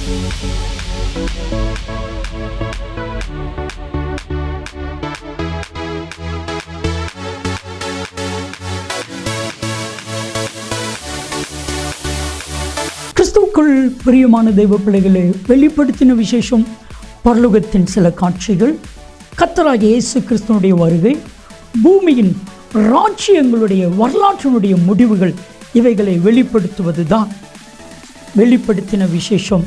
கிறிஸ்துவுக்குள் பிரியமான தெய்வ பிள்ளைகளை வெளிப்படுத்தின விசேஷம் பரலோகத்தின் சில காட்சிகள், கர்த்தராகிய இயேசு கிறிஸ்துவனுடைய வருகை, பூமியின் ராஜ்யங்களுடைய வரலாற்றினுடைய முடிவுகள், இவைகளை வெளிப்படுத்துவது தான் வெளிப்படுத்தின விசேஷம்.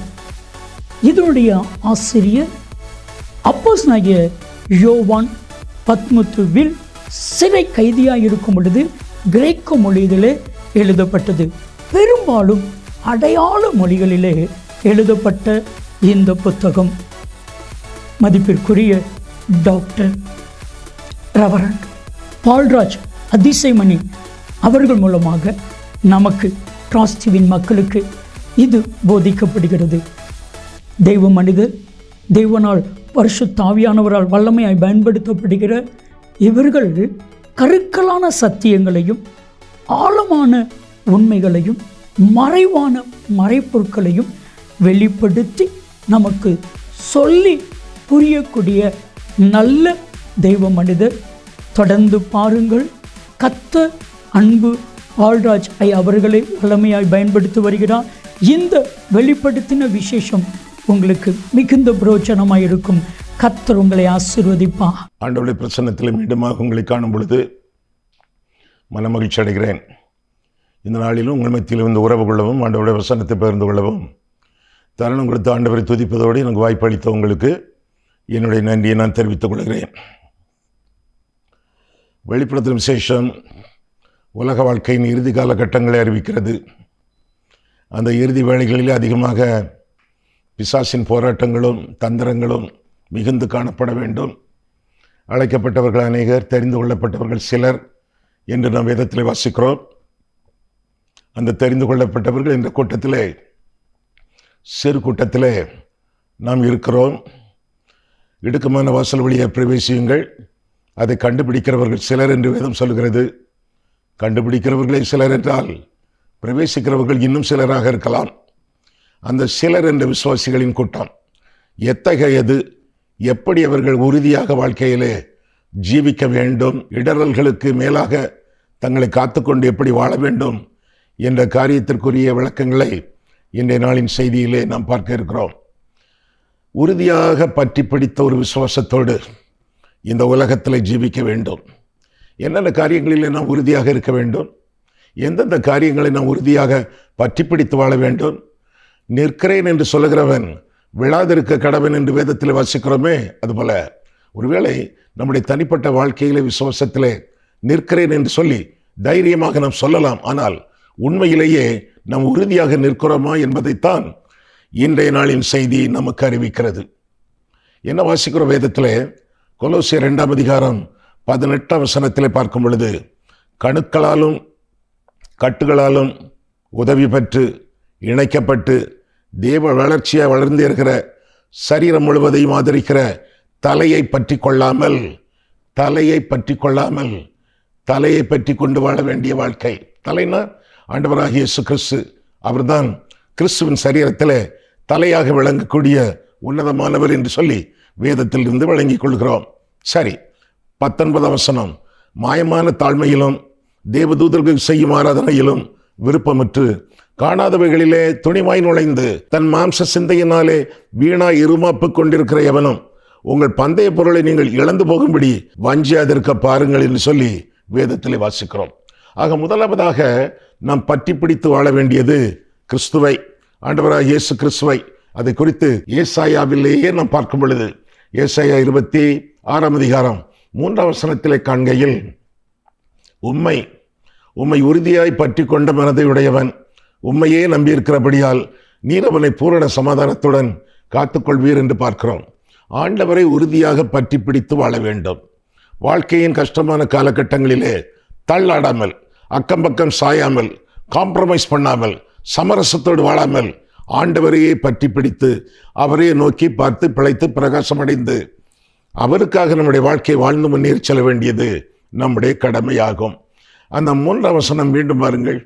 இதனுடைய ஆசிரியர் அப்போஸ்தலனாகிய யோவான் பத்மத்துவில் சிறை கைதியாக இருக்கும் பொழுது கிரேக்க மொழியிலே எழுதப்பட்டது. பெரும்பாலும் அடையாள மொழிகளிலே எழுதப்பட்ட இந்த புத்தகம் மதிப்பிற்குரிய டாக்டர் ரெவரண்ட் பால்ராஜ் அதிசயமணி அவர்கள் மூலமாக நமக்கு டிராஸ்டிவின் மக்களுக்கு இது போதிக்கப்படுகிறது. தெய்வ மனிதர், தெய்வனால் பரிசுத்த ஆவியானவரால் வல்லமையாய் பயன்படுத்தப்படுகிற இவர்கள் கருக்கலான சத்தியங்களையும் ஆழமான உண்மைகளையும் மறைவான மறைப்பொருட்களையும் வெளிப்படுத்தி நமக்கு சொல்லி புரியக்கூடிய நல்ல தெய்வ மனிதர். தொடர்ந்து பாருங்கள். கர்த்தர் அன்பு பால்ராஜ் அவர்களை வல்லமையாய் பயன்படுத்தி வருகிறார். இந்த வெளிப்படுத்தின விசேஷம் உங்களுக்கு மிகுந்த பிரயோஜனமாக இருக்கும். கர்த்தர் உங்களை ஆசீர்வதிப்பா. ஆண்டவருடைய பிரசன்னத்தில் மீண்டுமாக உங்களை காணும் பொழுது மனமகிழ்ச்சி அடைகிறேன். இந்த நாளிலும் உங்கள் மத்தியில் வந்து உறவு கொள்ளவும், ஆண்டவருடைய பிரசன்னத்தை பகிர்ந்து கொள்ளவும் தருணம் கொடுத்து ஆண்டவரை துதிப்பதோடு எனக்கு வாய்ப்பு அளித்த உங்களுக்கு என்னுடைய நன்றியை நான் தெரிவித்துக் கொள்கிறேன். வெளிப்படுத்தும் விசேஷம் உலக வாழ்க்கையின் இறுதி காலகட்டங்களை அறிவிக்கிறது. அந்த இறுதி வேளைகளிலே அதிகமாக பிசாசின் போராட்டங்களும் தந்திரங்களும் மிகுந்து காணப்பட வேண்டும். அழைக்கப்பட்டவர்கள் அநேகர், தெரிந்து கொள்ளப்பட்டவர்கள் சிலர் என்று நாம் வேதத்தில் வாசிக்கிறோம். அந்த தெரிந்து கொள்ளப்பட்டவர்கள் இந்த கூட்டத்திலே, சிறு கூட்டத்திலே நாம் இருக்கிறோம். இடுக்கமான வாசல் வழியாக பிரவேசியுங்கள், அதை கண்டுபிடிக்கிறவர்கள் சிலர் என்று வேதம் சொல்கிறது. கண்டுபிடிக்கிறவர்களே சிலர் என்றால் பிரவேசிக்கிறவர்கள் இன்னும் சிலராக இருக்கலாம். அந்த சிலர் என்ற விசுவாசிகளின் கூட்டம் எத்தகையது, எப்படி அவர்கள் உறுதியாக வாழ்க்கையிலே ஜீவிக்க வேண்டும், இடரல்களுக்கு மேலாக தங்களை காத்துக்கொண்டு எப்படி வாழ வேண்டும் என்ற காரியத்திற்குரிய விளக்கங்களை இன்றைய நாளின் செய்தியிலே நாம் பார்க்க இருக்கிறோம். உறுதியாக பற்றி பிடித்த ஒரு விசுவாசத்தோடு இந்த உலகத்தில் ஜீவிக்க வேண்டும். என்னென்ன காரியங்களிலே நாம் உறுதியாக இருக்க வேண்டும், எந்தெந்த காரியங்களை நாம் உறுதியாக பற்றி பிடித்து வாழ வேண்டும். நிற்கிறேன் என்று சொல்லுகிறவன் விழாதிருக்க கடவன் என்று வேதத்தில் வாசிக்கிறோமே, அதுபோல ஒருவேளை நம்முடைய தனிப்பட்ட வாழ்க்கையிலே விசுவாசத்திலே நிற்கிறேன் என்று சொல்லி தைரியமாக நாம் சொல்லலாம். ஆனால் உண்மையிலேயே நாம் உறுதியாக நிற்கிறோமா என்பதைத்தான் இன்றைய நாளின் செய்தி நமக்கு அறிவிக்கிறது. என்ன வாசிக்கிறோம் வேதத்திலே? கொலோசியர் 2 அதிகாரம் 18 வசனத்திலே பார்க்கும் பொழுது, கணுக்களாலும் கட்டுகளாலும் உதவி பெற்று இணைக்கப்பட்டு தேவ வளர்ச்சியாக வளர்ந்து இருக்கிற சரீரம் முழுவதையும் ஆதரிக்கிற தலையை பற்றி கொள்ளாமல் தலையை பற்றி கொண்டு வாழ வேண்டிய வாழ்க்கை. தலைனா ஆண்டவராகிய இயேசு கிறிஸ்து. அவர்தான் கிறிஸ்துவின் சரீரத்தில் தலையாக விளங்கக்கூடிய உன்னதமானவர் என்று சொல்லி வேதத்தில் இருந்து விளங்கிக் கொள்கிறோம். சரி, 19 வசனம், மாயமான தாழ்மையிலும் தேவதூதர்கள் செய்யும் ஆராதனையிலும் விருப்பமுற்று காணாதவைகளிலே துணிவாய் நுழைந்து தன் மாம்ச சிந்தையினாலே வீணாய் இருமாப்பு கொண்டிருக்கிற எவனும் உங்கள் பந்தய பொருளை நீங்கள் இழந்து போகும்படி வஞ்சியாதிருக்க பாருங்கள் என்று சொல்லி வேதத்திலே வாசிக்கிறோம். ஆக முதலாவதாக நாம் பற்றி பிடித்து வாழ வேண்டியது கிறிஸ்துவை, ஆண்டவராகிய இயேசு கிறிஸ்துவை. அதை குறித்து ஏசாயாவிலேயே நாம் பார்க்கும் பொழுது, ஏசாயா 26 அதிகாரம் 3 வசனத்திலே காண்கையில், உம்மை உறுதியாய் பற்றி கொண்ட மனதை உடையவன், உம்மையே நம்பியிருக்கிறபடியால் நீர் அவனை பூரண சமாதானத்துடன் காத்துக்கொள்வீர் என்று பார்க்கிறோம். ஆண்டவரை உறுதியாக பற்றி பிடித்து வாழ வேண்டும். வாழ்க்கையின் கஷ்டமான காலகட்டங்களிலே தள்ளாடாமல், அக்கம் பக்கம் சாயாமல், காம்ப்ரமைஸ் பண்ணாமல், சமரசத்தோடு வாழாமல் ஆண்டவரையே பற்றி பிடித்து அவரையே நோக்கி பார்த்து பிழைத்து பிரகாசமடைந்து அவருக்காக நம்முடைய வாழ்க்கையை வாழ்ந்து முன்னேறி செல்ல வேண்டியது நம்முடைய கடமையாகும். அந்த 3 வசனம் மீண்டும் பாருங்கள்.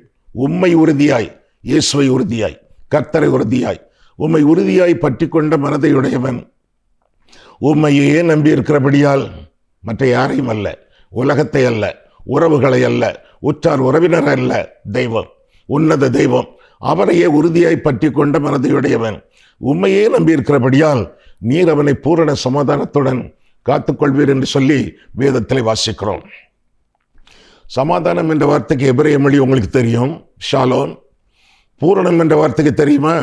உம்மை உறுதியாய், இயேசுவை உறுதியாய், கர்த்தரை உறுதியாய், உம்மை உறுதியாய் பற்றி கொண்ட மனதையுடையவன். உம்மையே நம்பியிருக்கிறபடியால் மற்ற யாரையும் அல்ல, உலகத்தை அல்ல, உறவுகளை அல்ல, உற்றார் உறவினர் அல்ல, தெய்வம், உன்னத தெய்வம், அவரையே உறுதியாய் பற்றி கொண்ட மனதையுடையவன். உம்மையே நம்பியிருக்கிறபடியால் நீர் அவனை பூரண சமாதானத்துடன் காத்துக்கொள்வீர் என்று சொல்லி வேதத்தில் வாசிக்கிறோம். சமாதானம் என்ற வார்த்தைக்கு எபிரேய மொழி உங்களுக்கு தெரியும், ஷாலோம். பூரணம் என்ற வார்த்தைக்கு தெரியுமா?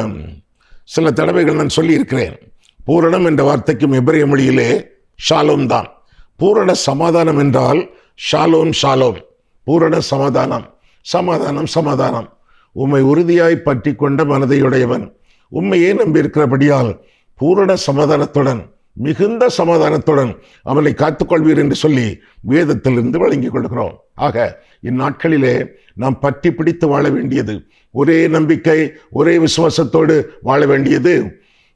சில தடவைகள் நான் சொல்லி இருக்கிறேன். பூரணம் என்ற வார்த்தைக்கும் எபிரேய மொழியிலே ஷாலோம் தான். பூரண சமாதானம் என்றால் ஷாலோம், ஷாலோம், பூரண சமாதானம், சமாதானம், சமாதானம். உம்மை உறுதியாய் பற்றி கொண்ட மனதையுடையவன், உம்மையே நம்பியிருக்கிறபடியால் பூரண சமாதானத்துடன், மிகுந்த சமாதானத்துடன் அவனை காத்துக்கொள்வீர் என்று சொல்லி வேதத்திலிருந்து வழங்கிக் கொள்கிறோம். ஆக இந்நாட்களிலே நாம் பற்றி பிடித்து வாழ வேண்டியது, ஒரே நம்பிக்கை, ஒரே விசுவாசத்தோடு வாழ வேண்டியது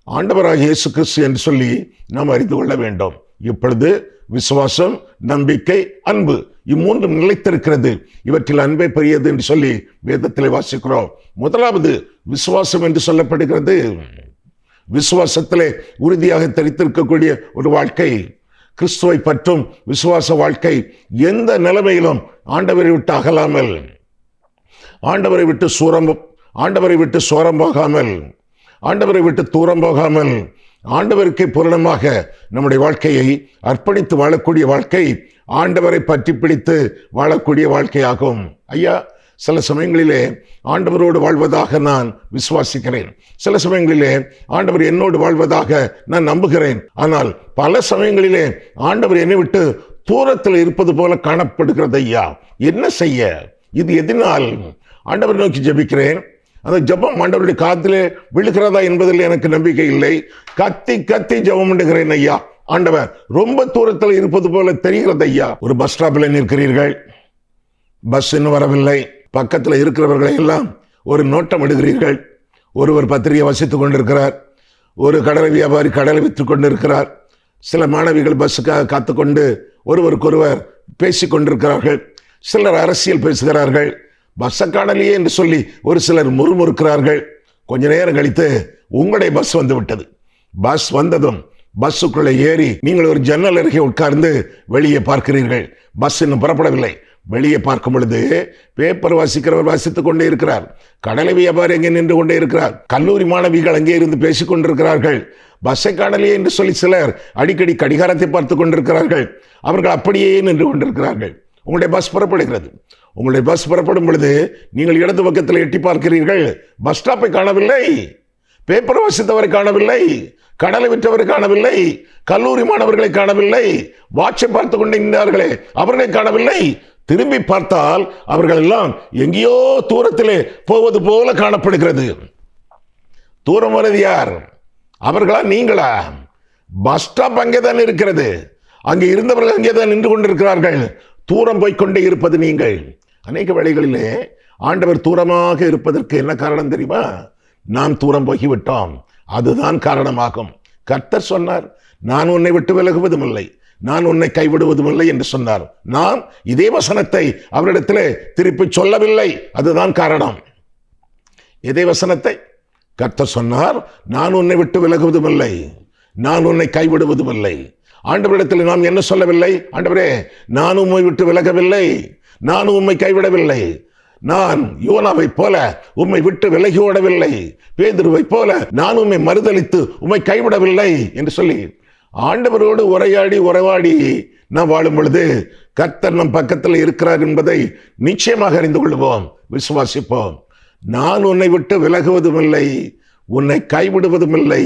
ஆண்டவராகிய இயேசு கிறிஸ்து என்று சொல்லி நாம் அறிந்து கொள்ள வேண்டும். இப்பொழுது விசுவாசம், நம்பிக்கை, அன்பு, இம்மூன்றும் நிலைத்திருக்கிறது. இவற்றில் அன்பே பெரியது என்று சொல்லி வேதத்திலே வாசிக்கிறோம். முதலாவது விசுவாசம் என்று சொல்லப்படுகிறது. விசுவாசத்திலே உறுதியாக தரித்திருக்கக்கூடிய ஒரு வாழ்க்கை, கிறிஸ்துவை பற்றும் விசுவாச வாழ்க்கை. எந்த நிலைமையிலும் ஆண்டவரை விட்டு அகலாமல், ஆண்டவரை விட்டு சோரம் போகாமல், ஆண்டவரை விட்டு தூரம் போகாமல், ஆண்டவருக்கு பூரணமாக நம்முடைய வாழ்க்கையை அர்ப்பணித்து வாழக்கூடிய வாழ்க்கை ஆண்டவரை பற்றி பிடித்து வாழக்கூடிய வாழ்க்கையாகும். ஐயா, சில சமயங்களிலே ஆண்டவரோடு வாழ்வதாக நான் விசுவாசிக்கிறேன், சில சமயங்களிலே ஆண்டவர் என்னோடு வாழ்வதாக நான் நம்புகிறேன். ஆனால் பல சமயங்களிலே ஆண்டவர் என்னை விட்டு தூரத்தில் இருப்பது போல காணப்படுகிறது. ஐயா, என்ன செய்ய? இது எதனால்? ஆண்டவரை நோக்கி ஜெபிக்கிறேன், அந்த ஜெபம் ஆண்டவருடைய காதிலே விழுகிறதா என்பதில் எனக்கு நம்பிக்கை இல்லை. கத்தி கத்தி ஜெபம் பண்ணுகிறேன். ஐயா, ஆண்டவர் ரொம்ப தூரத்தில் இருப்பது போல தெரிகிறது. ஐயா, ஒரு பஸ் ஸ்டாப்பில் நிற்கிறீர்கள், பஸ் இன்னும் வரவில்லை. பக்கத்தில் இருக்கிறவர்களை எல்லாம் ஒரு நோட்டம் எடுக்கிறீர்கள். ஒருவர் பத்திரிகை வசித்துக் கொண்டிருக்கிறார், ஒரு கடலை வியாபாரி கடலை விற்று கொண்டிருக்கிறார், சில மாணவிகள் பஸ்ஸுக்காக காத்துக்கொண்டு ஒருவருக்கொருவர் பேசிக் கொண்டிருக்கிறார்கள், சிலர் அரசியல் பேசுகிறார்கள். பஸ்ஸை காணலையே என்று சொல்லி ஒரு சிலர் முறுமுறுக்கிறார்கள். கொஞ்ச நேரம் கழித்து உங்களுடைய பஸ் வந்து விட்டது. பஸ் வந்ததும் பஸ்ஸுக்குள்ளே ஏறி நீங்கள் ஒரு ஜன்னல் அருகே உட்கார்ந்து வெளியே பார்க்கிறீர்கள். பஸ் இன்னும் புறப்படவில்லை. வெளியே பார்க்கும் பொழுது பேப்பர் வாசிக்கிறவர் வாசித்துக் கொண்டே இருக்கிறார், கடலை வியாபாரி அங்கே நின்று கொண்டே இருக்கிறார், கல்லூரி மாணவிகள் அங்கே இருந்து பேசிக் கொண்டிருக்கிறார்கள். பஸ்ஸை காணலையே என்று சொல்லி சிலர் அடிக்கடி கடிகாரத்தை பார்த்து கொண்டிருக்கிறார்கள். அவர்கள் அப்படியே நின்று கொண்டிருக்கிறார்கள். உங்களுடைய பஸ் புறப்படுகிறது. உங்களுடைய பஸ் புறப்படும் பொழுது நீங்கள் இடது பக்கத்தில் எட்டி பார்க்கிறீர்கள். பஸ் ஸ்டாப்பை காணவில்லை, பேப்பர் வாசித்தவரை காணவில்லை, கடலை விற்றவரை காணவில்லை, கல்லூரி மாணவர்களை காணவில்லை, வாட்சை பார்த்து கொண்டிருந்தார்களே அவர்களை காணவில்லை. திரும்பி பார்த்தால் அவர்கள் எல்லாம் எங்கேயோ தூரத்திலே போவது போல காணப்படுகிறது. தூரம் வருது யார்? அவர்களா, நீங்களா? பஸ் ஸ்டாப் அங்கேதான் இருக்கிறது, அங்கே இருந்தவர்கள் அங்கேதான் நின்று கொண்டிருக்கிறார்கள். தூரம் போய்கொண்டே இருப்பது நீங்கள். அநேக வேளைகளிலே ஆண்டவர் தூரமாக இருப்பதற்கு என்ன காரணம் தெரியுமா? நாம் தூரம் போய்விட்டோம், அதுதான் காரணமாகும். கர்த்தர் சொன்னார், நான் உன்னை விட்டு விலகுவதும் இல்லை, நான் உன்னை கைவிடுவதும் இல்லை என்று சொன்னார். நான் இதே வசனத்தை அவரிடத்திலே திருப்பி சொல்லவில்லை, அதுதான் காரணம். இதே வசனத்தை கர்த்தர் சொன்னார், நான் உன்னை விட்டு விலகுவதும் இல்லை, நான் உன்னை கைவிடுவதும் இல்லை. ஆண்டவரிடத்தில் நாம் என்ன சொல்லவில்லை? ஆண்டவரே, நான் உம்மை விட்டு விலகவில்லை, நான் உம்மை கைவிடவில்லை, நான் யோனாவை போல உம்மை விட்டு விலகி ஓடவில்லை, பேதுருவை போல நான் உம்மை மறுதலித்து உம்மை கைவிடவில்லை என்று சொல்லி ஆண்டவரோடு உறவாடி நாம் வாழும் பொழுது கர்த்தர் நம் பக்கத்தில் இருக்கிறார் என்பதை நிச்சயமாக அறிந்து கொள்வோம், விசுவாசிப்போம். நான் உன்னை விட்டு விலகுவதும் இல்லை, உன்னை கைவிடுவதும் இல்லை,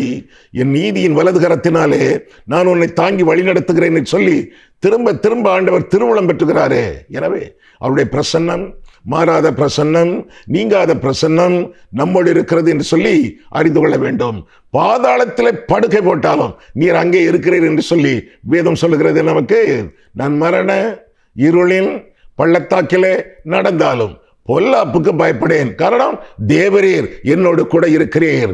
என் நீதியின் வலது கரத்தினாலே நான் உன்னை தாங்கி வழி நடத்துகிறேன் என்று சொல்லி திரும்ப திரும்ப ஆண்டவர் திருவுளம் பெற்றுகிறாரே. எனவே அவருடைய பிரசன்னம், மாறாத பிரசன்னம், நீங்காத பிரசன்னம் நம்மோடு இருக்கிறது என்று சொல்லி அறிந்து கொள்ள வேண்டும். பாதாளத்திலே படுக்கை போட்டாலும் நீர் அங்கே இருக்கிறீர் என்று சொல்லி வேதம் சொல்லுகிறது நமக்கு. நான் மரண இருளின் பள்ளத்தாக்கிலே நடந்தாலும் பொல்லாப்புக்கு பயப்படேன், காரணம் தேவரீர் என்னோடு கூட இருக்கிறீர்.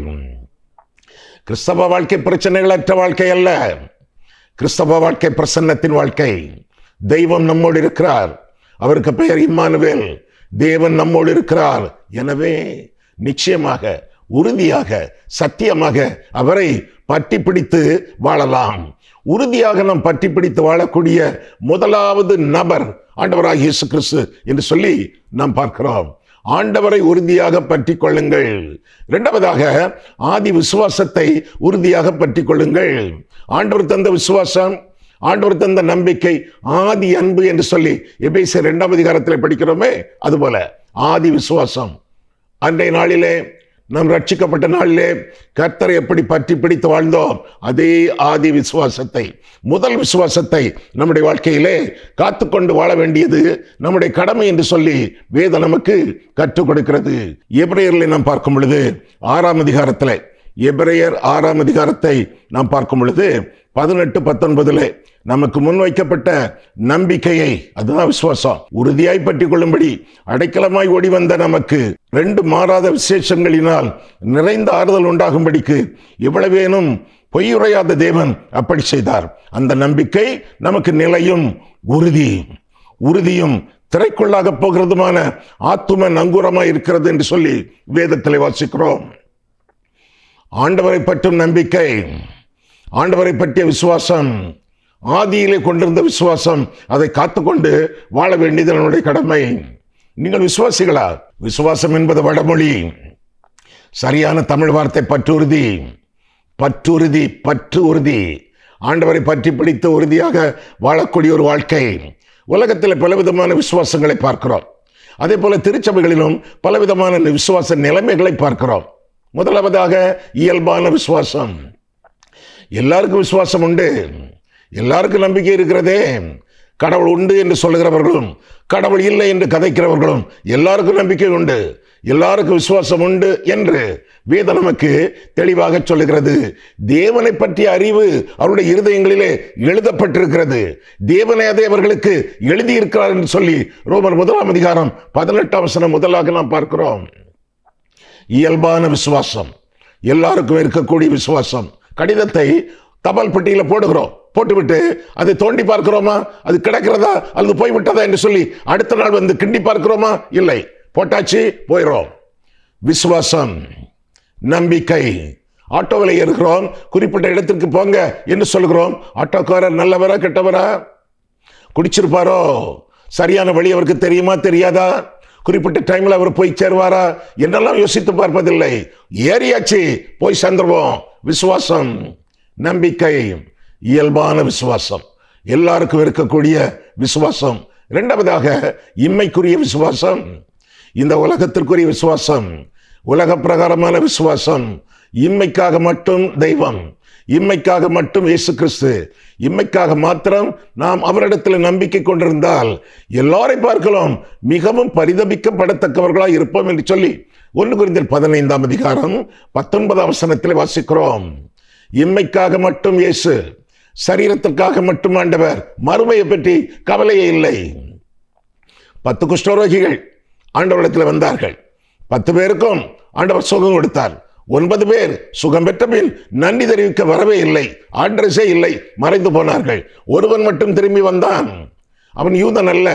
கிறிஸ்தவ வாழ்க்கை பிரச்சனைகளற்ற வாழ்க்கை அல்ல, கிறிஸ்தவ வாழ்க்கை பிரசன்னத்தின் வாழ்க்கை. தெய்வம் நம்மோடு இருக்கிறார், அவருக்கு பெயர் இம்மானுவேல், தேவன் நம்மோடு இருக்கிறார். எனவே நிச்சயமாக உறுதியாக சத்தியமாக அவரை பற்றி பிடித்து வாழலாம். உறுதியாக நாம் பற்றி பிடித்து வாழக்கூடிய முதலாவது நபர் ஆண்டவராகிய இயேசு கிறிஸ்து என்று சொல்லி நாம் பார்க்கிறோம். ஆண்டவரை உறுதியாக பற்றி கொள்ளுங்கள். இரண்டாவதாக ஆதி விசுவாசத்தை உறுதியாக பற்றி கொள்ளுங்கள். ஆண்டவர் தந்த விசுவாசம், ஆண்டவர் தந்த நம்பிக்கை, ஆதி அன்பு என்று சொல்லி எபேசியர் 2ஆம் அதிகாரத்தில் படிக்கிறோமே, அதுபோல ஆதி விசுவாசம். அன்றைய நாளிலே நாம் ரட்சிக்கப்பட்ட நாளிலே கர்த்தரை எப்படி பற்றி பிடித்து வாழ்ந்தோம், அதே ஆதி விசுவாசத்தை, முதல் விசுவாசத்தை நம்முடைய வாழ்க்கையிலே காத்துக்கொண்டு வாழ வேண்டியது நம்முடைய கடமை என்று சொல்லி வேதம் நமக்கு கற்றுக் கொடுக்கிறது. எபிரேயர்களை நாம் பார்க்கும் பொழுது 6ஆம் அதிகாரத்தில், எபிரேயர் 6ஆம் அதிகாரத்தை நாம் பார்க்கும் பொழுது 18-19 நமக்கு முன்வைக்கப்பட்ட நம்பிக்கையை, அதுதான் விசுவாசம், உறுதியாய் பற்றி கொள்ளும்படி அடைக்கலமாய் ஓடி வந்த நமக்கு 2 மாறாத விசேஷங்களினால் நிறைந்த ஆறுதல் உண்டாகும்படிக்கு எவ்வளவேனும் பொய்யுரையாத தேவன் அப்படி செய்தார். அந்த நம்பிக்கை நமக்கு நிலையும் உறுதியும் திரைக்குள்ளாக போகிறதுமான ஆத்தும நங்கூரமாய் இருக்கிறது என்று சொல்லி வேதத்தில் வாசிக்கிறோம். ஆண்டவரை பற்றும் நம்பிக்கை, ஆண்டவரை பற்றிய விசுவாசம், ஆதியிலே கொண்டிருந்த விசுவாசம், அதை காத்துக்கொண்டு வாழ வேண்டியது நம்முடைய கடமை. நீங்கள் விசுவாசிகளா? விசுவாசம் என்பது வடமொழி. சரியான தமிழ் வார்த்தை பற்றுறுதி. பற்று உறுதி. ஆண்டவரை பற்றி பிடித்து உறுதியாக வாழக்கூடிய ஒரு வாழ்க்கை. உலகத்தில் பலவிதமான விசுவாசங்களை பார்க்கிறோம். அதே போல திருச்சபைகளிலும் பலவிதமான விசுவாச நிலைமைகளை பார்க்கிறோம். முதலாவதாக இயல்பான விசுவாசம். எல்லாருக்கும் விசுவாசம் உண்டு, எல்லாருக்கும் நம்பிக்கை இருக்கிறதே. கடவுள் உண்டு என்று சொல்லுகிறவர்களும் கடவுள் இல்லை என்று கதைக்கிறவர்களும் எல்லாருக்கும் நம்பிக்கை உண்டு, எல்லாருக்கும் விசுவாசம் உண்டு என்று வேதம் நமக்கு தெளிவாக சொல்லுகிறது. தேவனை பற்றிய அறிவு அவருடைய இருதயங்களிலே எழுதப்பட்டிருக்கிறது. தேவனை அதை அவர்களுக்கு எழுதியிருக்கிறார் என்று சொல்லி ரோமர் 1ஆம் அதிகாரம் 18ஆம் வசனம் முதலாக நாம் பார்க்கிறோம். இயல்பான விசுவாசம், எல்லாருக்கும் இருக்கக்கூடிய விசுவாசம். கடிதத்தை தபால் பெட்டியில போட்டுவிட்டு அதை தோண்டி பார்க்கிறோமா, அது கிடக்கிறதா அல்லது போய்விட்டதா என்று சொல்லி அடுத்த நாள் வந்து கிண்டி பார்க்கிறோமா? இல்லை, போட்டாச்சு, போயிடும். விசுவாசம், நம்பிக்கை. ஆட்டோவில் ஏறுகிறோம், குறிப்பிட்ட இடத்திற்கு போங்க என்று சொல்கிறோம். ஆட்டோக்காரர் நல்லவரா கெட்டவரா? குடிச்சிருப்பாரோ? சரியான வழி அவருக்கு தெரியுமா தெரியாதா? குறிப்பிட்ட டைம்ல அவர் போய் சேருவாரா என்றெல்லாம் யோசித்து பார்ப்பதில்லை. ஏறியாச்சு, போய் சேர்ந்துருவோம். விசுவாசம், நம்பிக்கை, இயல்பான விசுவாசம், எல்லாருக்கும் இருக்கக்கூடிய விசுவாசம். இரண்டாவதாக இம்மைக்குரிய விசுவாசம், இந்த உலகத்திற்குரிய விசுவாசம், உலக பிரகாரமான விசுவாசம். இம்மைக்காக மட்டும் தெய்வம், இம்மைக்காக மட்டும் இயேசு கிறிஸ்து, இம்மைக்காக மாத்திரம் நாம் அவரிடத்தில் நம்பிக்கை கொண்டிருந்தால் எல்லாரை பார்க்கலாம் மிகவும் பரிதபிக்கப்படத்தக்கவர்களாய் இருப்போம் என்று சொல்லி 1 கொரிந்தியர் 15ஆம் அதிகாரம் 19ஆம் வசனத்தில் வாசிக்கிறோம். இம்மைக்காக மட்டும் இயேசு, சரீரத்திற்காக மட்டும் ஆண்டவர், மறுமையை பற்றி கவலையே இல்லை. 10 குஷ்டரோகிகள் ஆண்டவரிடத்தில் வந்தார்கள். 10 பேருக்கும் ஆண்டவர் சுகம் கொடுத்தார். 9 பேர் சுகம் பெற்ற பின் நன்றி தெரிவிக்க வரவே இல்லை, அட்ரஸே இல்லை, மறைந்து போனார்கள். ஒருவன் மட்டும் திரும்பி வந்தான். அவன் யூதன் அல்ல,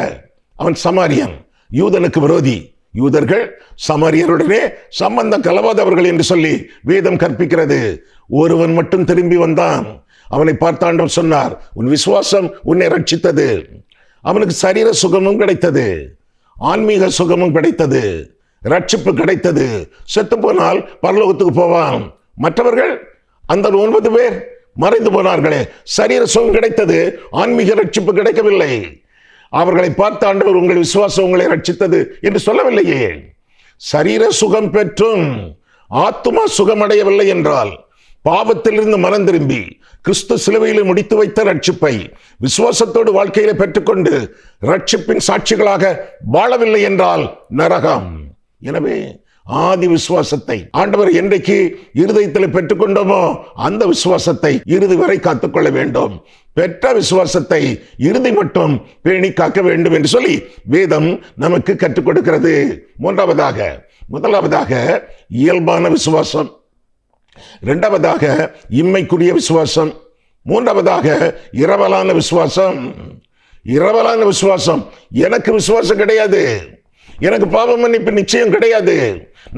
அவன் சமாரியன், யூதனுக்கு விரோதி. யூதர்கள் சமாரியருடனே சம்பந்தம் கலவாதவர்கள் என்று சொல்லி வேதம் கற்பிக்கிறது. ஒருவன் மட்டும் திரும்பி வந்தான். அவனை பார்த்த ஆண்டவர் சொன்னார், உன் விசுவாசம் உன்னை ரட்சித்தது. அவனுக்கு சரீர சுகமும் கிடைத்தது, ஆன்மீக சுகமும் கிடைத்தது, ரட்சிப்பு கிடைத்தது. செத்து போனால் பரலோகத்துக்கு போவான். மற்றவர்கள் அந்த 9 பேர் மறைந்து போனார்களே, சரீர சுகம் கிடைத்தது, ஆன்மீக ரட்சிப்பு கிடைக்கவில்லை. அவர்களை பார்த்த ஆண்டவர், உங்கள் விசுவாசம் உங்களை ரட்சித்தது என்று சொல்லவில்லையே. சரீர சுகம் பெற்றும் ஆத்துமா சுகமடையவில்லை என்றால், பாவத்திலிருந்து மனம் திரும்பி கிறிஸ்து சிலுவையில் முடித்து வைத்த ரட்சிப்பை விசுவாசத்தோடு வாழ்க்கையில பெற்றுக்கொண்டு ரட்சிப்பின் சாட்சிகளாக வாழவில்லை என்றால் நரகம். எனவே ஆதி விசுவாசத்தை ஆண்டவர் என்றைக்கு இருதயத்தில் பெற்றுக்கொண்டோமோ அந்த விசுவாசத்தை இறுதி வரை காத்துக்கொள்ள வேண்டும். பெற்ற விசுவாசத்தை இறுதி மட்டும் பேணி காக்க வேண்டும் என்று சொல்லி வேதம் நமக்கு கற்றுக் கொடுக்கிறது. முதலாவதாக இயல்பான விசுவாசம், இரண்டாவதாக இம்மைக்குரிய விசுவாசம், மூன்றாவதாக இரவலான விசுவாசம். இரவலான விசுவாசம், எனக்கு விசுவாசம் கிடையாது, எனக்கு பாவ மன்னிப்பு நிச்சயம் கிடையாது,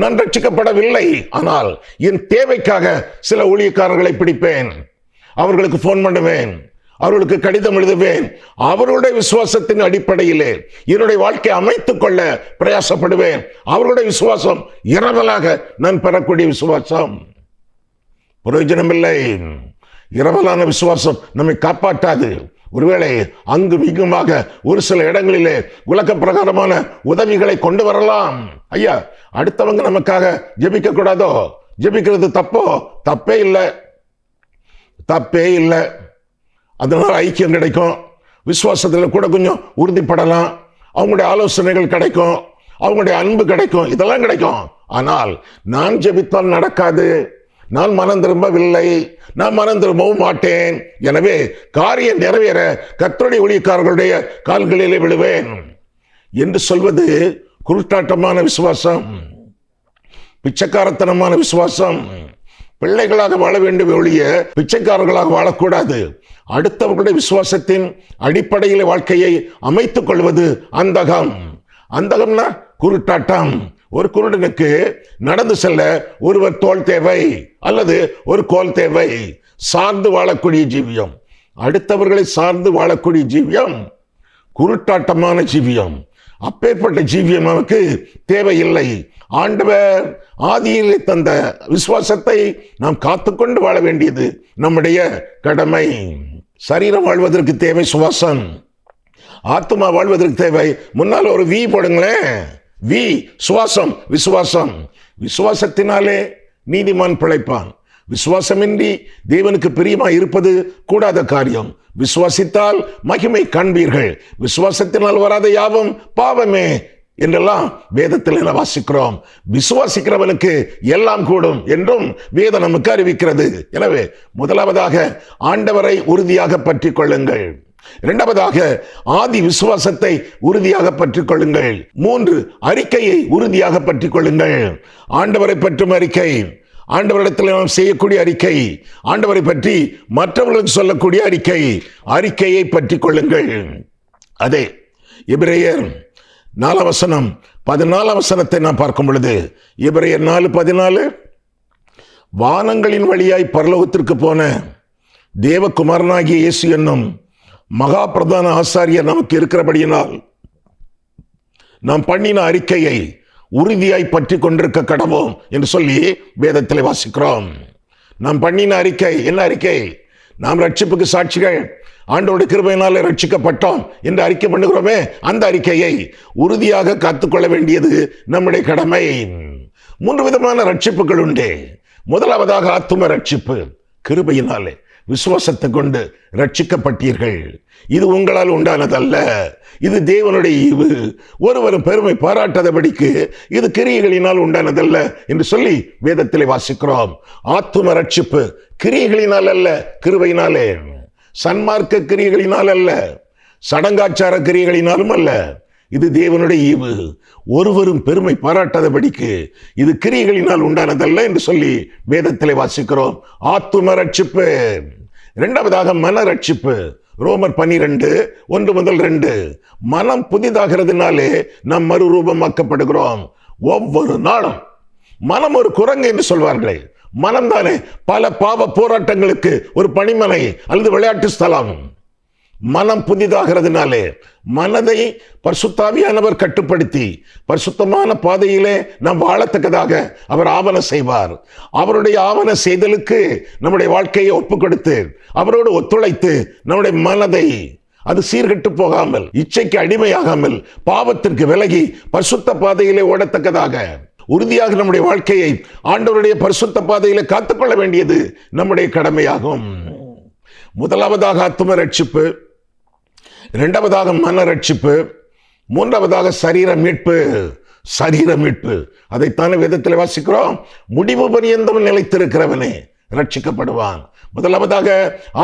நான் ரட்சிக்கப்படவில்லை. ஆனால் என் தேவைக்காக சில ஊழியக்காரர்களை பிடிப்பேன், அவர்களுக்கு போன் பண்ணுவேன், அவர்களுக்கு கடிதம் எழுதுவேன். அவர்களுடைய விசுவாசத்தின் அடிப்படையிலே என்னுடைய வாழ்க்கையை அமைத்துக் கொள்ள பிரயாசப்படுவேன். அவர்களுடைய விசுவாசம் இரவலாக நான் பெறக்கூடிய விசுவாசம். பிரயோஜனமில்லை. இரவலான விசுவாசம் நம்மை காப்பாற்றாது. ஒருவேளை அங்கும் இங்குமாக ஒரு சில இடங்களிலே உலக பிரகாரமான உதவிகளை கொண்டு வரலாம். ஐயா, அடுத்தவங்க நமக்காக ஜெபிக்க கூடாதோ? ஜெபிக்கிறது தப்போ? தப்பே இல்லை, தப்பே இல்லை. அதனால ஐக்கியம் கிடைக்கும், விசுவாசத்தில் கூட கொஞ்சம் உறுதிப்படலாம், அவங்களுடைய ஆலோசனைகள் கிடைக்கும், அவங்களுடைய அன்பு கிடைக்கும், இதெல்லாம் கிடைக்கும். ஆனால் நான் ஜெபித்தால் நடக்காது, நான் மனம் திரும்பவில்லை, நான் மனம் திரும்பவும் மாட்டேன். எனவே காரியம் நிறைவேற கர்த்தருடைய ஊழியக்காரர்களுடைய கால்களிலே விழுவேன் என்று சொல்வது குருட்டாட்டமான விசுவாசம், பிச்சைக்காரத்தனமான விசுவாசம். பிள்ளைகளாக வாழ வேண்டும் ஒழிய பிச்சைக்காரர்களாக வாழக்கூடாது. அடுத்தவர்களுடைய விசுவாசத்தின் அடிப்படையில் வாழ்க்கையை அமைத்துக் கொள்வது அந்தகம். அந்தகம்னா குருட்டாட்டம். ஒரு குருடனுக்கு நடந்து செல்ல ஒருவர் தோள் தேவை அல்லது ஒரு கோல் தேவை. சார்ந்து வாழக்கூடிய ஜீவியம், அடுத்தவர்களை சார்ந்து வாழக்கூடிய ஜீவியம் குருட்டாட்டமான ஜீவியம். அப்பேற்பட்ட ஜீவியம் நமக்கு தேவையில்லை. ஆண்டவர் ஆதியிலே தந்த விசுவாசத்தை நாம் காத்துக்கொண்டு வாழ வேண்டியது நம்முடைய கடமை. சரீரம் வாழ்வதற்கு தேவை சுவாசம், ஆத்மா வாழ்வதற்கு தேவை. முன்னால் ஒரு வி போடுங்களேன். வி சுவாசம், விசுவாசம். விசுவாசத்தினாலே நீதிமான் பிழைப்பான். விசுவாசமின்றி தேவனுக்கு பிரியமா இருப்பது கூடாத காரியம். விசுவாசித்தால் மகிமை காண்பீர்கள், விசுவாசத்தினால் வராத யாவும் பாவமே என்றெல்லாம் வேதத்தில் வாசிக்கிறோம். விசுவாசிக்கிறவனுக்கு எல்லாம் கூடும் என்றும் வேதம் நமக்கு அறிவிக்கிறது. எனவே முதலாவதாக ஆண்டவரை உறுதியாக பற்றிக் கொள்ளுங்கள். இரண்டாவதாக ஆதி விசுவாசத்தை உறுதியாக பற்றிக் கொள்ளுங்கள். 3 அறிக்கையை உறுதியாக பற்றிக் கொள்ளுங்கள். ஆண்டவரை பற்றும் அறிக்கை, ஆண்டவரிடத்தில் நாம் செய்யக்கூடிய அறிக்கை, ஆண்டவரை பற்றி மற்றவர்களுக்கு சொல்லக்கூடிய அறிக்கை, அறிக்கையை பற்றிக் கொள்ளுங்கள். அதே எபிரேயர் 4:14 நாம் பார்க்கும் பொழுது, எபிரேயர் 4:14, வானங்களின் வழியாய் பரலோகத்திற்கு போன தேவகுமாரனாகிய இயேசு என்னும் மகா பிரதான ஆசாரியர் நமக்கு இருக்கிறபடியினால் நாம் பண்ணின அறிக்கையை உறுதியாய் பற்றி கொண்டிருக்க கடவோம் என்று சொல்லி வேதத்தில் வாசிக்கிறோம். நாம் பண்ணின அறிக்கை என்ன அறிக்கை? நாம் ரட்சிப்புக்கு சாட்சிகள், ஆண்டவருடைய கிருபையினாலே ரட்சிக்கப்பட்டோம் என்று அறிக்கை பண்ணுகிறோமே, அந்த அறிக்கையை உறுதியாக காத்துக்கொள்ள வேண்டியது நம்முடைய கடமை. 3 விதமான ரட்சிப்புகள் உண்டு. முதலாவதாக ஆத்தும ரட்சிப்பு. கிருபையினாலே விசுவாசத்தை கொண்டு ரட்சிக்கப்பட்டீர்கள். இது உங்களால் உண்டானதல்ல, இது தேவனுடைய ஈவு. ஒருவரும் பெருமை பாராட்டாதபடிக்கு இது கிரியைகளினால் உண்டானதல்ல என்று சொல்லி வேதத்திலே வாசிக்கிறோம். ஆத்தும ரட்சிப்பு கிரியைகளினால் அல்ல, கிருபையினாலே. சன்மார்க்க கிரியைகளினால் அல்ல, சடங்காச்சார கிரியைகளினாலும் அல்ல. இது தேவனுடைய ஈவு. ஒருவரும் பெருமை பாராட்டாதபடிக்கு இது கிரியைகளினால் உண்டானதல்ல என்று சொல்லி வேதத்திலே வாசிக்கிறோம். ஆத்தும ரட்சிப்பு. இரண்டாவதாக மன ரட்சிப்பு. ரோமர் 12:1-2. மனம் புதிதாகிறதுனாலே நாம் மறுரூபமாக்கப்படுகிறோம். ஒவ்வொரு நாளும் மனம் ஒரு குரங்கு என்று சொல்வார்களே, மனம்தானே பல பாவ போராட்டங்களுக்கு ஒரு பணிமனை அல்லது விளையாட்டு ஸ்தலம். மனம் புதிதாகிறதுனாலே மனதை பரிசுத்தாவியானவர் கட்டுப்படுத்தி பரிசுத்தமான பாதையிலே நாம் வாழத்தக்கதாக அவர் ஆவண செய்வார். அவருடைய ஆவண செய்தலுக்கு நம்முடைய வாழ்க்கையை ஒப்புக் கொடுத்து அவரோடு ஒத்துழைத்து நம்முடைய மனதை அது சீர்கெட்டு போகாமல், இச்சைக்கு அடிமையாகாமல், பாவத்திற்கு விலகி பரிசுத்த பாதையிலே ஓடத்தக்கதாக உறுதியாக நம்முடைய வாழ்க்கையை ஆண்டவருடைய பரிசுத்த பாதையிலே காத்துக்கொள்ள வேண்டியது நம்முடைய கடமையாகும். முதலாவதாக ஆத்தும ரட்சிப்பு, இரண்டாவதாக மன ரட்சிப்பு, மூன்றாவதாக சரீர மீட்பு. சரீர மீட்பு அதைத்தானே வேதத்தில் வாசிக்கிறோம். முடிவு பரியந்தம் நிலைத்திருக்கிறவனே ரட்சிக்கப்படுவான். முதலாவதாக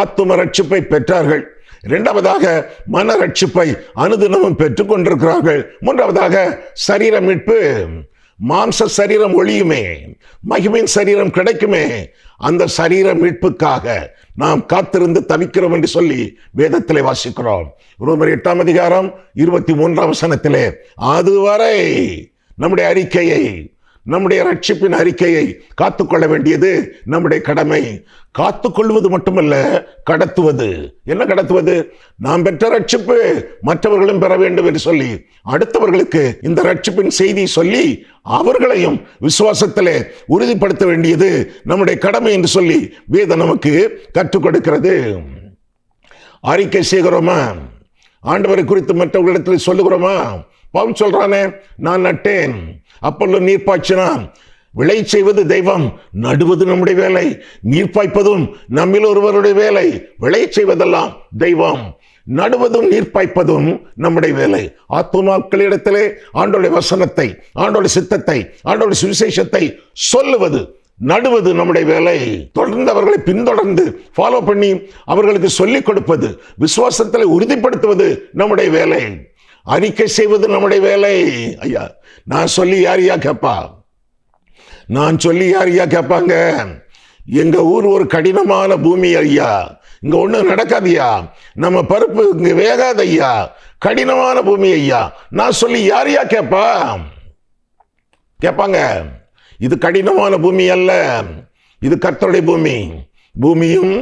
ஆத்தும ரட்சிப்பை பெற்றார்கள், இரண்டாவதாக மன ரட்சிப்பை அனுதினமும் பெற்றுக் கொண்டிருக்கிறார்கள், மூன்றாவதாக சரீர மீட்பு. மாம்ச சரீரம் ஒழியுமே, மகிமையின் சரீரம் கிடைக்குமே, அந்த சரீர மீட்புக்காக நாம் காத்திருந்து தவிக்கிறோம் என்று சொல்லி வேதத்திலே வாசிக்கிறோம். ரோமர் 8ஆம் அதிகாரம் 23ஆம் வசனத்திலே அதுவரை நம்முடைய அறிக்கையை, நம்முடைய ரட்சிப்பின் அறிக்கையை காத்துக்கொள்ள வேண்டியது நம்முடைய கடமை. காத்துக்கொள்வது மட்டுமல்ல, கடத்துவது. என்ன கடத்துவது? நாம் பெற்ற ரட்சிப்பு மற்றவர்களும் பெற வேண்டும் என்று சொல்லி அடுத்தவர்களுக்கு இந்த ரட்சிப்பின் செய்தி சொல்லி அவர்களையும் விசுவாசத்திலே உறுதிப்படுத்த வேண்டியது நம்முடைய கடமை என்று சொல்லி வேதம் நமக்கு கற்றுக் கொடுக்கிறது. அறிக்கை செய்கிறோமா? ஆண்டவரை குறித்து மற்றவர்களிடத்தில் சொல்லுகிறோமா? பவுல் சொல்றானே, நான் நட்டேன், அப்பொல்லோ நீர் பாய்ச்சினான். விளை செய்வது தெய்வம், நடுவது நம்முடைய வேலை. நீர் பாய்ப்பதும் நம்மில் ஒருவருடைய வேலை. விளை செய்வதெல்லாம் தெய்வம், நடுவதும் நீர் பாய்ப்பதும் நம்முடைய வேலை. ஆத்துமாக்களிடத்திலே ஆண்டோடைய வசனத்தை, ஆண்டோடைய சித்தத்தை, ஆண்டோடைய சுவிசேஷத்தை சொல்லுவது, நடுவது நம்முடைய வேலை. தொடர்ந்து அவர்களை பின்தொடர்ந்து ஃபாலோ பண்ணி அவர்களுக்கு சொல்லிக் கொடுப்பது, விசுவாசத்தில் உறுதிப்படுத்துவது நம்முடைய வேலை. அறிக்கை செய்வது நம்முடைய வேலை. ஐயா, நான் சொல்லி யாரையா கேட்பா? நான் சொல்லி யாரையா கேட்பாங்க? எங்க ஊர் ஒரு கடினமான பூமி ஐயா, இங்க ஒண்ணும் நடக்காதியா, நம்ம பருப்பு இங்க வேகாத ஐயா, கடினமான பூமி ஐயா, நான் சொல்லி யாரையா கேட்பா? கேட்பாங்க. இது கடினமான பூமி அல்ல, இது கர்த்தருடைய பூமி. பூமியும்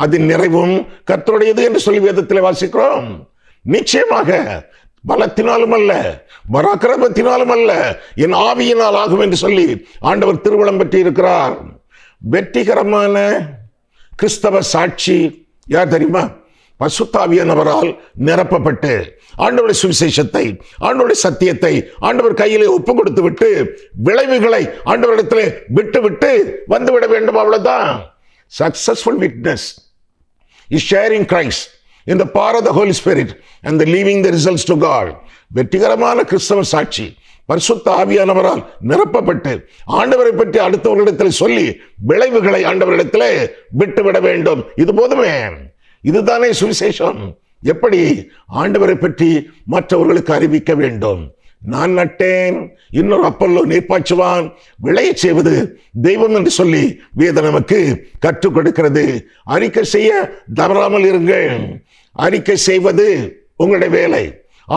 அதன் நிறைவும் கர்த்தருடையது என்று சொல்லி வேதத்தில் வாசிக்கிறோம். நிச்சயமாக பலத்தினாலும் அல்ல, பராக்கிரமத்தினாலும் அல்ல, என் ஆவியினால் ஆகும் என்று சொல்லி ஆண்டவர் திருவுளம் பெற்று இருக்கிறார். வெற்றிகரமான கிறிஸ்தவ சாட்சி யார் தெரியுமா? பரிசுத்த ஆவியானவரால் நிரப்பப்பட்டு ஆண்டவருடைய சுவிசேஷத்தை, ஆண்டவருடைய சத்தியத்தை ஆண்டவர் கையிலே ஒப்பு கொடுத்து விட்டு விளைவுகளை ஆண்டவரிடத்திலே விட்டு விட்டு வந்துவிட வேண்டும். அவ்வளவுதான். Successful witness is sharing Christ in the power of the Holy Spirit and the leaving the results to God. வெற்றிகரமான கிறிஸ்தவ சாட்சி பரிசுத்த ஆவியானவரால் நிரப்பப்பட்டு ஆண்டவரை பற்றி அடுத்தவர்களிடத்தில் சொல்லி விளைவுகளை ஆண்டவரிடத்திலே விட்டுவிட வேண்டும். இது போதுமே. இதுதானே சுவிசேஷம். எப்படி ஆண்டவரை பற்றி மற்றவர்களுக்கு அறிவிக்க வேண்டும். நான் நட்டேன், இன்னொரு அப்பல்லோ நீர் பாய்ச்சுவான், விளைய செய்வது தெய்வம் என்று சொல்லி வேதம் நமக்கு கற்றுக் கொடுக்கிறது. அறிக்கை செய்ய தவறாமல் இருங்கள். அறிக்கை செய்வது உங்களுடைய வேலை,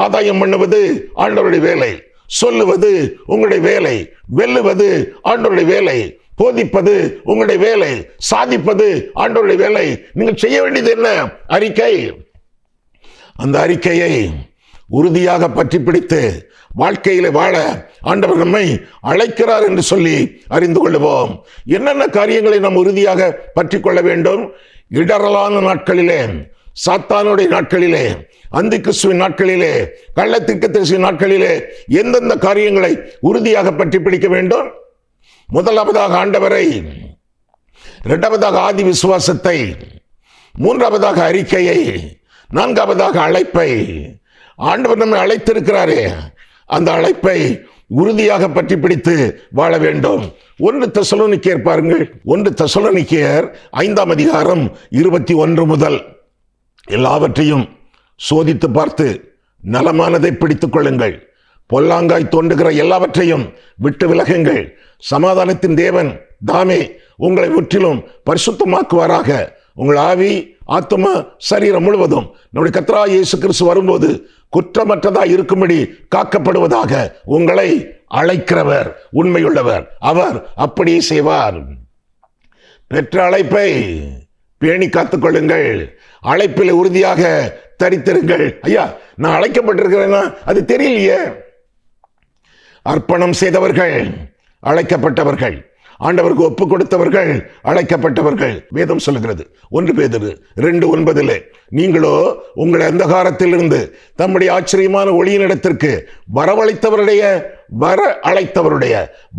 ஆதாயம் பண்ணுவது ஆண்டவருடைய வேலை, சொல்லுவது உங்களுடைய வேலை, வெல்லுவது ஆண்டவருடைய வேலை, போதிப்பது உங்களுடைய வேலை, சாதிப்பது ஆண்டவருடைய வேலை. நீங்கள் செய்ய வேண்டியது என்ன? அறிக்கை. அந்த அறிக்கையை உறுதியாக பற்றி பிடித்து வாழ்க்கையில வாழ ஆண்டவர் நம்மை அழைக்கிறார் என்று சொல்லி அறிந்து கொள்வோம். என்னென்ன காரியங்களை நாம் உறுதியாக பற்றி கொள்ள வேண்டும்? இடரலான நாட்களிலே, சாத்தானுடைய நாட்களிலே, அந்தி கிறிஸ்துவின் நாட்களிலே, கள்ளத்தீர்க்கதரிசியின் நாட்களிலே எந்தெந்த காரியங்களை உறுதியாக பற்றி பிடிக்க வேண்டும்? முதலாவதாக ஆண்டவரை, இரண்டாவதாக ஆதி விசுவாசத்தை, மூன்றாவதாக அறிக்கையை, நான்காவதாக அழைப்பை. ஆண்டவர் நம்மை அழைத்திருக்கிறாரே, அந்த அழைப்பை உறுதியாக பற்றி பிடித்து வாழ வேண்டும். 1 தெசலோனிக்கேயர் பாருங்கள். 1 தெசலோனிக்கேயர் 5ஆம் அதிகாரம் 21 முதல். எல்லாவற்றையும் சோதித்து பார்த்து நலமானதை பிடித்துக் கொள்ளுங்கள், பொல்லாங்காய் தோன்றுகிற எல்லாவற்றையும் விட்டு விலகுங்கள். சமாதானத்தின் தேவன் தாமே உங்களை முற்றிலும் பரிசுத்தமாக்குவாராக. உங்கள் ஆவி, ஆத்துமா, சரீரம் முழுவதும் நம்முடைய கர்த்தராகிய இயேசு கிறிஸ்து வரும்போது குற்றமற்றதாய் இருக்கும்படி காக்கப்படுவதாக. உங்களை அழைக்கிறவர் உண்மையுள்ளவர், அவர் அப்படியே செய்வார். பெற்ற அழைப்பை பேணி காத்துக் கொள்ளுங்கள். அழைப்பில் உறுதியாக தரித்திருங்கள். ஐயா, நான் அழைக்கப்பட்டிருக்கிறேன்னா அது தெரியலையே. அர்ப்பணம் செய்தவர்கள் அழைக்கப்பட்டவர்கள், ஆண்டவருக்கு ஒப்பு கொடுத்தவர்கள் அழைக்கப்பட்டவர்கள். வேதம் சொல்லுகிறது 1 பேதுரு 2:9, நீங்களோ உங்களை அந்தகாரத்திலிருந்து தம்முடைய ஆச்சரியமான ஒளியினிடத்திற்கு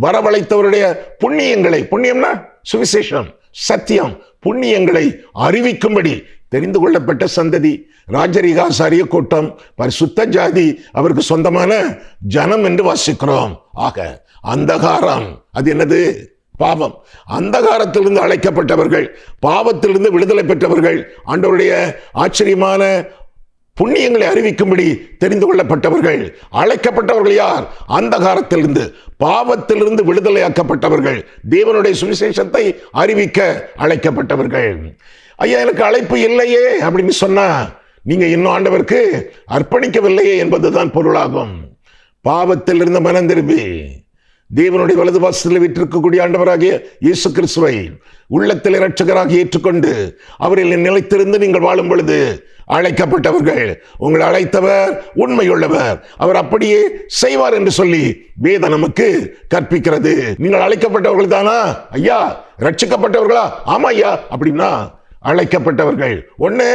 வரவழைத்தவருடைய புண்ணியங்களை, புண்ணியம்னா சுவிசேஷம், சத்தியம், புண்ணியங்களை அறிவிக்கும்படி தெரிந்து கொள்ளப்பட்ட சந்ததி, ராஜரிகாசாரிய கூட்டம், பரிசுத்த ஜாதி, அவருக்கு சொந்தமான ஜனம் என்று வாசிக்கிறோம். ஆக அந்தகாரம் அது என்னது? பாவம். அந்தகாரத்திலிருந்து அழைக்கப்பட்டவர்கள், பாவத்திலிருந்து விடுதலை பெற்றவர்கள், ஆண்டவருடைய ஆச்சரியமான புண்ணியங்களை அறிவிக்கும்படி தெரிந்து கொள்ளப்பட்டவர்கள். அழைக்கப்பட்டவர்கள் யார்? அந்தகாரத்திலிருந்து, பாவத்திலிருந்து விடுதலையாக்கப்பட்டவர்கள், தேவனுடைய சுவிசேஷத்தை அறிவிக்க அழைக்கப்பட்டவர்கள். ஐயா, எனக்கு அழைப்பு இல்லையே அப்படின்னு சொன்னா நீங்க இன்னும் ஆண்டவருக்கு அர்ப்பணிக்கவில்லையே என்பதுதான் பொருளாகும். பாவத்திலிருந்து மனம் திரும்பி தேவனுடைய வலது வாசலில் வீற்றிருக்கக்கூடிய ஆண்டவராகிய இயேசு கிறிஸ்துவை உள்ளத்தில் இரட்சகராக ஏற்றுக்கொண்டு அவரில் நிலைத்திருந்து நீங்கள் வாழும் பொழுது அழைக்கப்பட்டவர்கள். உங்களை அழைத்தவர் உண்மையுள்ளவர், அவர் அப்படியே செய்வார் என்று சொல்லி வேதம் நமக்கு கற்பிக்கிறது. நீங்கள் அழைக்கப்பட்டவர்கள் தானா? ஐயா, ரட்சிக்கப்பட்டவர்களா? ஆமா ஐயா. அப்படின்னா அழைக்கப்பட்டவர்கள். ஒண்ணு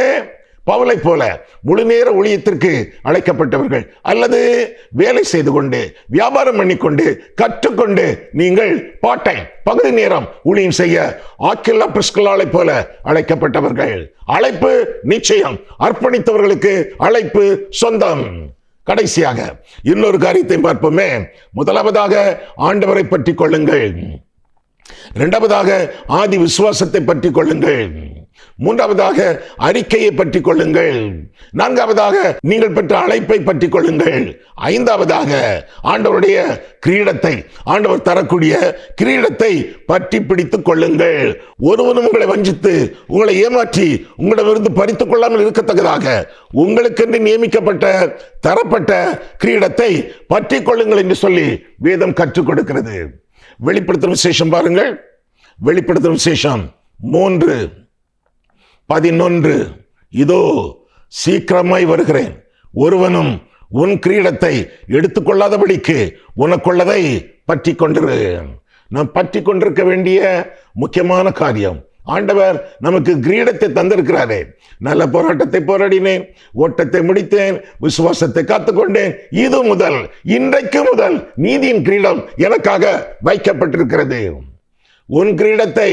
பவுலை போல முழு நேர ஊழியத்திற்கு அழைக்கப்பட்டவர்கள், அல்லது வேலை செய்து கொண்டு வியாபாரம் பண்ணிக்கொண்டு கற்றுக்கொண்டு நீங்கள் பார்ட் டைம் பகுதி நேரம் ஊழியம் செய்ய ஆக்கில்லா பிரிஸ்கில்லாளை போல அழைக்கப்பட்டவர்கள். அழைப்பு நிச்சயம், அர்ப்பணித்தவர்களுக்கு அழைப்பு சொந்தம். கடைசியாக இன்னொரு காரியத்தை பார்ப்போமே. முதலாவதாக ஆண்டவரை பற்றி கொள்ளுங்கள். இரண்டாவதாக ஆதி விசுவாசத்தை பற்றி கொள்ளுங்கள். மூன்றாவதாக அறிக்கையை பற்றி கொள்ளுங்கள். நான்காவதாக நீங்கள் பெற்ற அழைப்பை பற்றி கொள்ளுங்கள். ஐந்தாவதாக ஆண்டவருடைய கிரீடத்தை, ஆண்டவர் தரக்கூடிய கிரீடத்தை பற்றி பிடித்துக் கொள்ளுங்கள். ஒருவனும் உங்களை வஞ்சித்து உங்களை ஏமாற்றி உங்களிடமிருந்து பறித்துக் கொள்ளாமல் இருக்கத்தக்கதாக உங்களுக்கென்று நியமிக்கப்பட்ட தரப்பட்ட கிரீடத்தை பற்றி கொள்ளுங்கள் என்று சொல்லி வேதம் கற்றுக் கொடுக்கிறது. வெளிப்படுத்தும் விசேஷம் பாருங்கள். வெளிப்படுத்தும் விசேஷம் 3:11. இதோ சீக்கிரமாய் வருகிறேன், ஒருவனும் உன் கிரீடத்தை எடுத்துக்கொள்ளாதபடிக்கு உனக்குள்ளதை பற்றி கொண்டிரு. நாம் பற்றி கொண்டிருக்க வேண்டிய முக்கியமான காரியம், ஆண்டவர் நமக்கு கிரீடத்தை தந்திருக்கிறாரே. நல்ல போராட்டத்தை போராடினேன், ஓட்டத்தை முடித்தேன், விசுவாசத்தை காத்துக்கொண்டேன். இது முதல், இன்றைக்கு முதல் நீதியின் கிரீடம் எனக்காக வைக்கப்பட்டிருக்கிறது. உன் கிரீடத்தை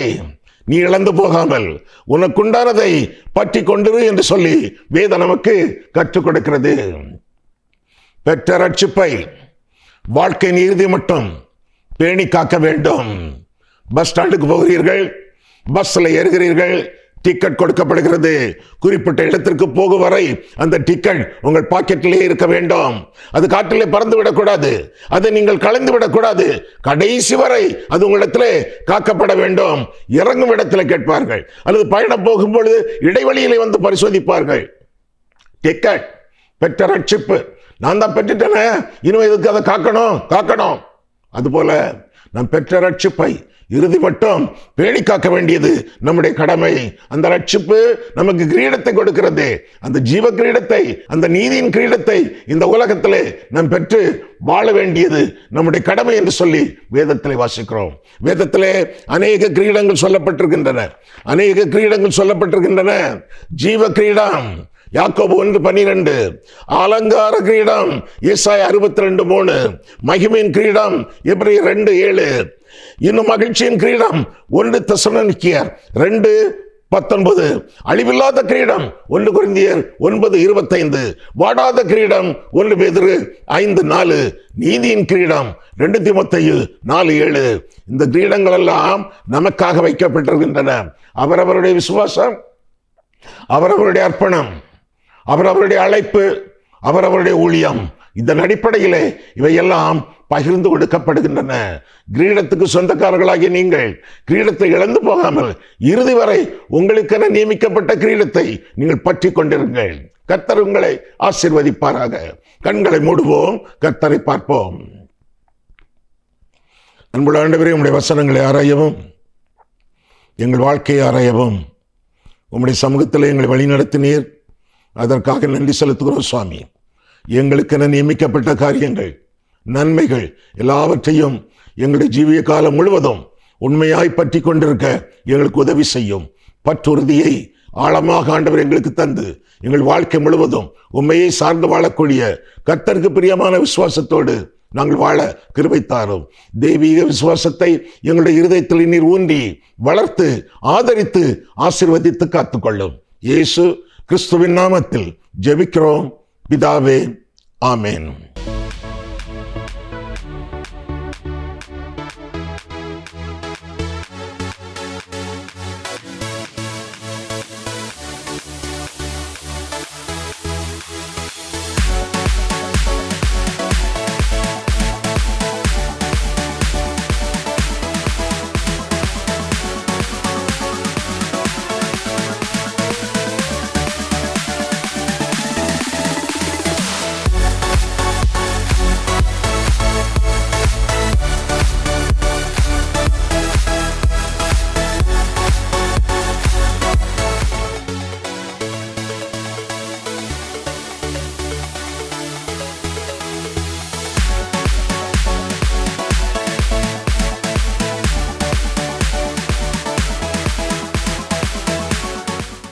நீ இழந்து போகாமல் உனக்குண்டானதை பற்றி கொண்டிரு என்று சொல்லி வேதம் நமக்கு கற்றுக் கொடுக்கிறது. பெற்ற ரட்சிப்பை வாழ்க்கையின் இறுதி மட்டும் பேணி காக்க வேண்டும். பஸ் ஸ்டாண்டுக்கு போகிறீர்கள், பஸ்ல ஏறுகிறீர்கள், டிக்கெட் கொடுக்கப்படுகிறது. குறிப்பிட்ட இடத்திற்கு போகும் வரை அந்த டிக்கெட் உங்கள் பாக்கெட்டிலே இருக்க வேண்டும். அது காற்றிலே பறந்து விடக்கூடாது, அதை நீங்கள் கலந்து விடக்கூடாது. கடைசி வரை அது உங்களிடத்திலே காக்கப்பட வேண்டும். இறங்கும் இடத்துல கேட்பார்கள், அல்லது பயணம் போகும்பொழுது இடைவெளியிலே வந்து பரிசோதிப்பார்கள். டிக்கெட், பெற்ற ரட்சிப்பு, நான் தான் பெற்றுட்டேனே, இன்னும் இதுக்கு அதை காக்கணும். அதுபோல நாம் பெற்ற ரட்சிப்பை இறுதி மட்டும் பேணி காக்க வேண்டியது நம்முடைய கடமை. அந்த ரட்சிப்பு நமக்கு கிரீடத்தை கொடுக்கிறது. அந்த ஜீவ கிரீடத்தை, அந்த நீதியின் கிரீடத்தை இந்த உலகத்திலே நாம் பெற்று வாழ வேண்டியது நம்முடைய கடமை என்று சொல்லி வேதத்திலே வாசிக்கிறோம். வேதத்திலே அநேக கிரீடங்கள் சொல்லப்பட்டிருக்கின்றன. ஜீவ கிரீடம் யாக்கோபு 1:12, அலங்கார கிரீடம் ஏசாயா 62:3, மகிமையின் கிரீடம் எபிரேயர் 2:7, இன்னும் மகிழ்ச்சியின் கிரீடம் 1 தெசலோனிக்கேயர் 2:19, அழிவில்லாத கிரீடம் 1 கொரிந்தியர் 9:25, வாடாத கிரீடம் 1 பேதுரு 5:4, நீதியின் கிரீடம் 2 தீமோத்தேயு 4:7. இந்த கிரீடங்கள் எல்லாம் நமக்காக வைக்கப்பட்டிருக்கின்றன. அவரவருடைய விசுவாசம், அவரவருடைய அர்ப்பணம், அவரவருடைய அழைப்பு, அவரவருடைய ஊழியம், இதன் அடிப்படையிலே இவையெல்லாம் பகிர்ந்து கொடுக்கப்படுகின்றன. கிரீடத்துக்கு சொந்தக்காரர்களாகிய நீங்கள் கிரீடத்தை இழந்து போகாமல் இறுதி வரை உங்களுக்கென நியமிக்கப்பட்ட கிரீடத்தை நீங்கள் பற்றி கொண்டிருங்கள். கர்த்தர் உங்களை ஆசீர்வதிப்பாராக. கண்களை மூடுவோம், கர்த்தரை பார்ப்போம். அன்புள்ள ஆண்டவரே, உம்முடைய வசனங்களை ஆராயவும், எங்கள் வாழ்க்கையை ஆராயவும் உம்முடைய சமூகத்தில் எங்களை வழிநடத்தினீர். அதற்காக நன்றி செலுத்துகிறோம் சுவாமி. எங்களுக்கென நியமிக்கப்பட்ட காரியங்கள், நன்மைகள் எல்லாவற்றையும் எங்களுடைய ஜீவிய காலம் முழுவதும் உண்மையாய் பற்றி கொண்டிருக்க எங்களுக்கு உதவி செய்யும். பற்றுறுதியை ஆழமாக ஆண்டவர் எங்களுக்கு தந்து எங்கள் வாழ்க்கை முழுவதும் உண்மையை சார்ந்து வாழக்கூடிய கர்த்தருக்கு பிரியமான விசுவாசத்தோடு நாங்கள் வாழ கிருபை தாரும். தெய்வீக விசுவாசத்தை எங்களுடைய இருதயத்தில் நீர் ஊன்றி வளர்த்து ஆதரித்து ஆசீர்வதித்து காத்துக்கொள்ளும். இயேசு கிறிஸ்துவின் நாமத்தில் ஜெபிக்கிறோம் பிதாவே, ஆமென்.